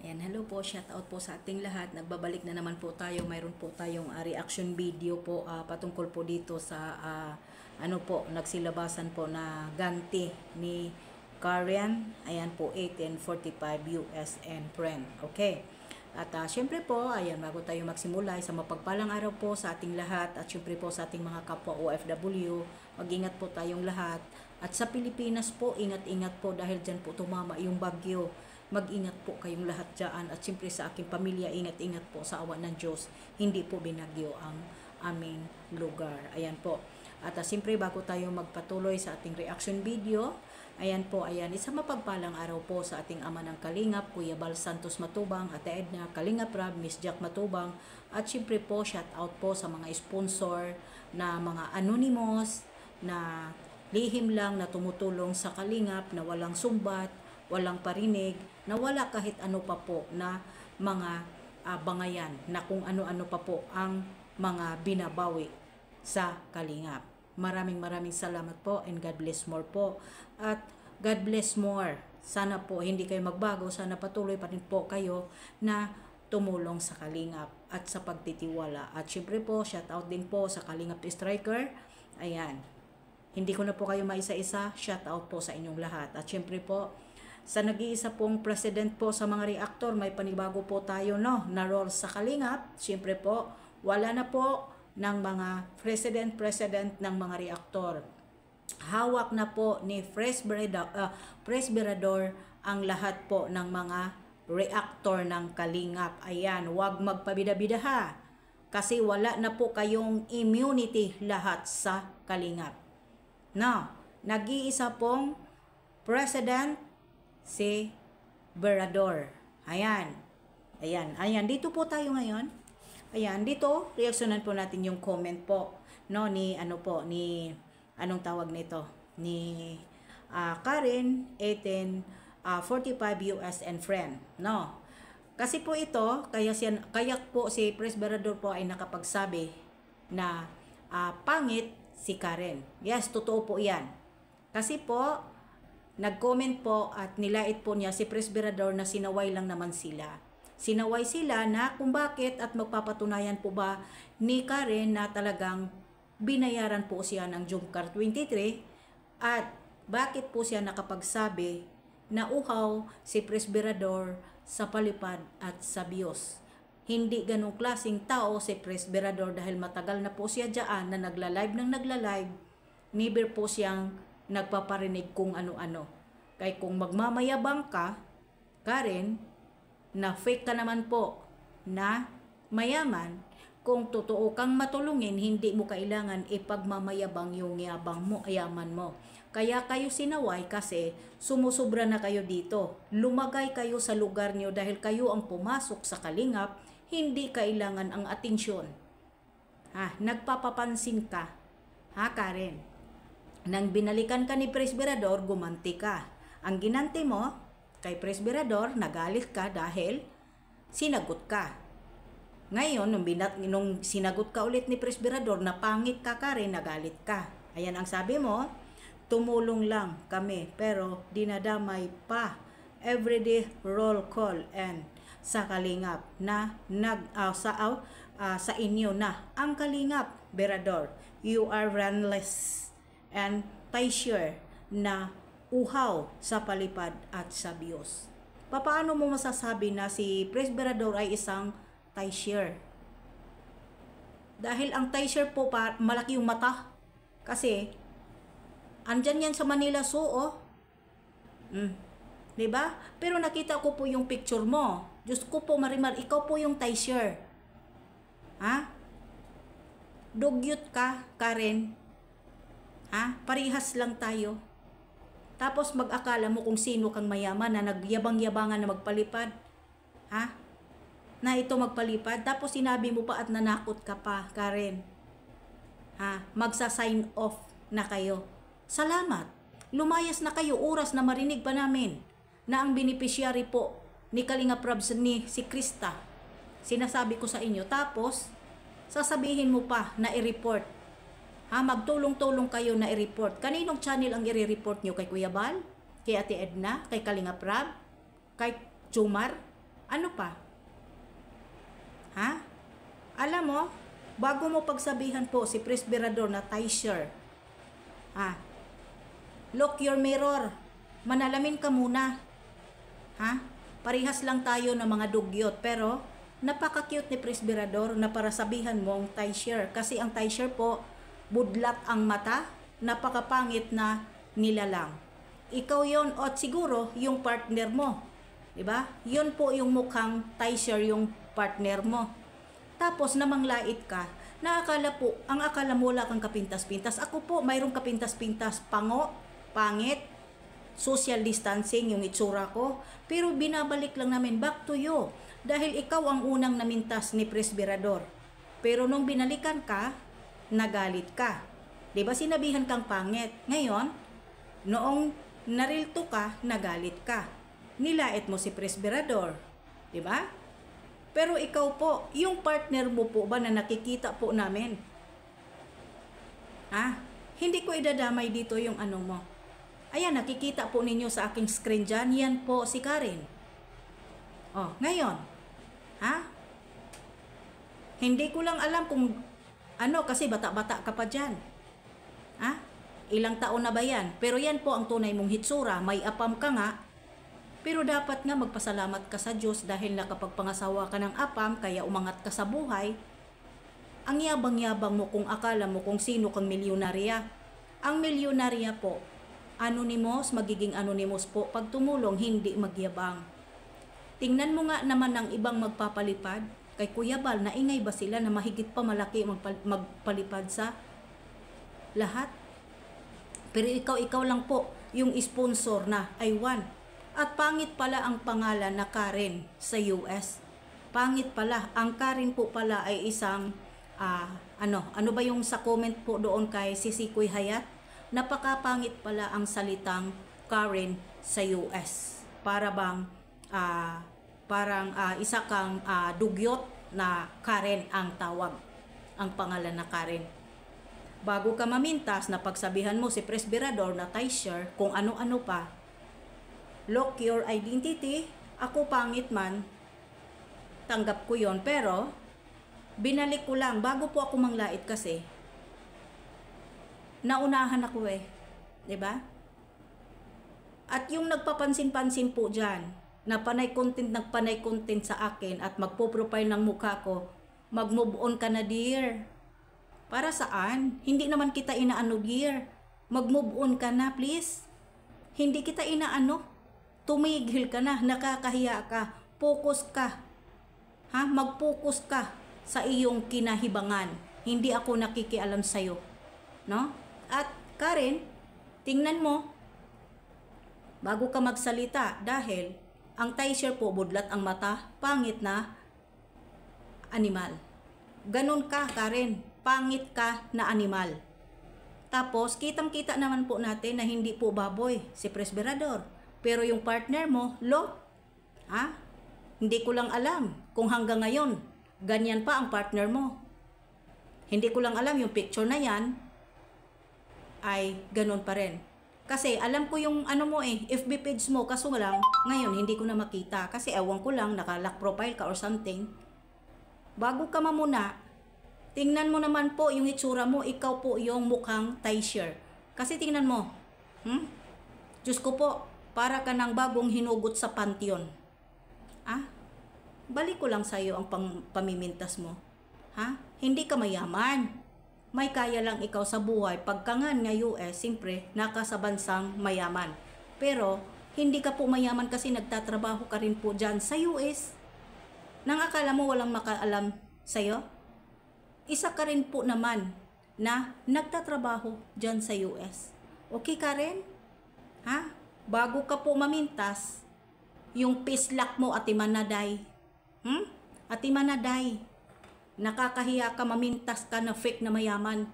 Ayan, hello po, shout out po sa ating lahat. Nagbabalik na naman po tayo. Mayroon po tayong reaction video po patungkol po dito sa nagsilabasan po na ganti ni Karen. Ayan po, 1845 US and friend. Okay. At syempre po, ayan, bago tayo magsimula, sa mapagpalang araw po sa ating lahat at syempre po sa ating mga kapwa OFW, mag-ingat po tayong lahat. At sa Pilipinas po, ingat-ingat po dahil dyan po tumama yung bagyo. Mag-ingat po kayong lahat dyan. At syempre sa aking pamilya, ingat-ingat po sa awa ng Diyos. Hindi po binagyo ang aming lugar. Ayan po. At syempre bago tayo magpatuloy sa ating reaction video, ayan po, ayan, isang mapagpalang araw po sa ating ama ng Kalingap, Kuya Bal Santos Matubang, Ate Edna, Kalingap Rab, Miss Jack Matubang, at syempre po, shout out po sa mga sponsor na mga anonymous, na lihim lang na tumutulong sa Kalingap, na walang sumbat, walang parinig, na wala kahit ano pa po na mga bangayan, na kung ano-ano pa po ang mga binabawi sa Kalingap. Maraming salamat po and God bless more po. At God bless more. Sana po hindi kayo magbago, sana patuloy pa rin po kayo na tumulong sa Kalingap at sa pagtitiwala. At syempre po, shout out din po sa Kalingap Striker. Ayan. Hindi ko na po kayo maisa-isa, shout out po sa inyong lahat. At syempre po, sa nag-iisa pong president po sa mga reactor, may panibago po tayo na role sa Kalingap. Syempre po, wala na po ng mga president ng mga reaktor. Hawak na po ni Presbyrador ang lahat po ng mga reaktor ng Kalingap. Ayan, huwag magpabida-bida ha. Kasi wala na po kayong immunity lahat sa Kalingap. No, nag-iisa pong president si Berador. Ayan. Dito po tayo ngayon. Ayan, dito, reaksyonan po natin yung comment po, ni anong tawag nito? Ni Karen, 1845 US and friend, no? Kasi po ito, kaya po si Presbyrador po ay nakapagsabi na pangit si Karen. Yes, totoo po yan. Kasi po, nag-comment po at nilait po niya si Presbyrador na sinaway lang naman sila. Sinaway sila na kung bakit at magpapatunayan po ba ni Karen na talagang binayaran po siya ng Jumcar 23 at bakit po siya nakapagsabi na uhaw si Presbyrador sa palipad at sa Diyos. Hindi ganong klaseng tao si Presbyrador dahil matagal na po siya dyan na nagla-live, never po siyang nagpaparinig kung ano-ano. Kaya kung magmamayabang ka, Karen, na fake ka naman po na mayaman, kung totoo kang matulungin, hindi mo kailangan ipagmamayabang yung yaman mo. Kaya kayo sinaway kasi sumusubra na kayo dito. Lumagay kayo sa lugar niyo dahil kayo ang pumasok sa Kalingap, hindi kailangan ang atensyon. Nagpapapansin ka. Karen? Nang binalikan ka ni Presbyrador, gumanti ka. Ang ginanti mo kay Presbyrador, nagalit ka dahil sinagot ka. Ngayon, nung sinagot ka ulit ni Presbyrador na pangit ka Karen, nagalit ka. Ayan ang sabi mo, tumulong lang kami pero dinadamay pa. Everyday roll call and sa Kalingap na sa inyo na ang Kalingap, Berador, you are runless and Taisher na uhaw sa palipad at sa Diyos. Paano mo masasabi na si Presbyrador ay isang Taisher? Dahil ang Taisher po malaki yung mata. Kasi andyan yan sa Manila Zoo. Diba? Pero nakita ko po yung picture mo. Diyos ko po, Marimar, ikaw po yung Taisher. Dugyot ka, Karen. Parihas lang tayo. Tapos mag-akala mo kung sino kang mayaman na nagyabang-yabangan na magpalipad. Na ito magpalipad. Tapos sinabi mo pa at nanakot ka pa, Karen. Magsa-sign off na kayo. Salamat. Lumayas na kayo. Oras na marinig pa namin na ang beneficiary po ni Kalingap Rab ni si Krista. Sinasabi ko sa inyo. Tapos, sasabihin mo pa na i-report. Magtulong-tulong kayo na i-report. Kaninong channel ang i-report nyo? Kay Kuya Bal? Kay Ate Edna? Kay Kalingap Rab? Kay Jumar? Ano pa? Ha? Alam mo, bago mo pagsabihan po si Presbyrador na Tysher, look your mirror. Manalamin ka muna. Ha? Parihas lang tayo ng mga dugyot, pero napaka-cute ni Presbyrador na para sabihan mo ang Tysher. Kasi ang Tysher po, budlat ang mata, napakapangit na nilalang. Ikaw yon at siguro yung partner mo. Diba? Yun po yung mukhang Tysher yung partner mo. Tapos namanglait ka, ang akala mo wala kang kapintas-pintas. Ako po, mayroong kapintas-pintas, pango, pangit, social distancing yung itsura ko. Pero binabalik lang namin back to you. Dahil ikaw ang unang namintas ni Presbyrador. Pero nung binalikan ka, nagalit ka. Diba sinabihan kang pangit? Ngayon, noong narilto ka, nagalit ka. Nilait mo si Presbyrador. Diba? Pero ikaw po, yung partner mo po ba na nakikita po namin? Hindi ko idadamay dito yung ano mo. Ayan, nakikita po ninyo sa aking screen dyan. Yan po si Karen. Ngayon. Hindi ko lang alam kung kasi bata-bata ka pa dyan. Ilang taon na ba yan? Pero yan po ang tunay mong hitsura. May apam ka nga. Pero dapat nga magpasalamat ka sa Diyos dahil nakapagpangasawa ka ng apam, kaya umangat ka sa buhay. Ang yabang-yabang mo kung akala mo kung sino kang milyonarya. Ang milyonarya po, anonymous, magiging anonymous po. Pag tumulong, hindi magyabang. Tingnan mo nga naman ng ibang magpapalipad. Kay Kuya Bal, naingay ba sila na mahigit pa malaki magpalipad sa lahat? Pero ikaw lang po, yung sponsor na I want. At pangit pala ang pangalan na Karen sa US. Pangit pala. Ang Karen po pala ay isang, ano ba yung sa comment po doon kay Sisikoy Hayat? Napakapangit pala ang salitang Karen sa US. Para bang, isa kang dugyot na Karen ang tawag. Ang pangalan na Karen. Bago ka mamintas na pagsabihan mo si Presbyrador na Tysher, kung ano-ano pa, look your identity. Ako pangit man, tanggap ko yon, pero binalik ko lang bago po ako manglait kasi naunahan ako diba? At yung nagpapansin-pansin po dyan na nagpanay content sa akin at magpo-profile ng mukha ko, mag-move on ka na, dear. Para saan? Hindi naman kita inaano, dear. Mag-move on ka na, please. Hindi kita inaano. Tumigil ka na, nakakahiya ka, focus ka. Mag-focus ka sa iyong kinahibangan. Hindi ako nakikialam sa'yo. No? At Karen, tingnan mo, bago ka magsalita, dahil ang Tysher po, budlat ang mata, pangit na animal. Ganon ka, Karen, pangit ka na animal. Tapos, kitang-kita naman po natin na hindi po baboy si Presbyrador. Pero yung partner mo, hindi ko lang alam kung hanggang ngayon, ganyan pa ang partner mo. Hindi ko lang alam yung picture na yan, ay ganun pa rin. Kasi alam ko yung FB page mo, kaso lang, ngayon hindi ko na makita. Kasi ewan ko lang, naka-lock profile ka or something. Bago ka mamuna, tingnan mo naman po yung itsura mo, ikaw po yung mukhang Tysher. Kasi tingnan mo, Diyos ko po, para ka ng bagong hinugot sa panteon. Balik ko lang sa'yo ang pamimintas mo. Hindi ka mayaman. May kaya lang ikaw sa buhay. Pagkangan nga US, siyempre, naka sa bansang mayaman. Pero, hindi ka po mayaman kasi nagtatrabaho ka rin po dyan sa US. Nang akala mo walang makaalam sa'yo? Isa ka rin po naman na nagtatrabaho dyan sa US. Okay, Karen? Bago ka po mamintas, yung pislak mo, Ate Manaday. Ate Manaday, nakakahiya ka, mamintas ka na fake na mayaman.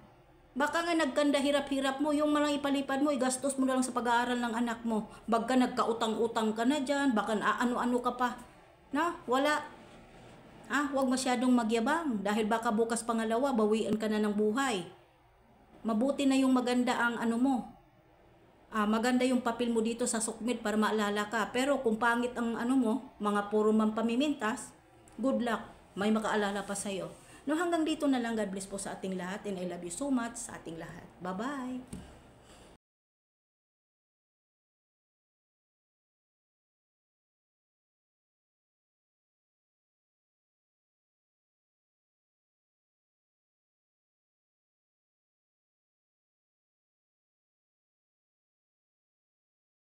Baka nga nagkanda hirap-hirap mo, yung malang ipalipad mo, igastos mo na lang sa pag-aaral ng anak mo. Bagka nagkautang-utang ka na dyan, baka ano-ano ka pa. Wala. Huwag masyadong magyabang, dahil baka bukas pangalawa, bawian ka na ng buhay. Mabuti na yung maganda ang maganda yung papel mo dito sa sukmit para maalala ka. Pero kung pangit ang ano mo, mga puro man pamimintas, good luck. May makaalala pa sa'yo. No, hanggang dito na lang. God bless po sa ating lahat and I love you so much sa ating lahat. Bye-bye!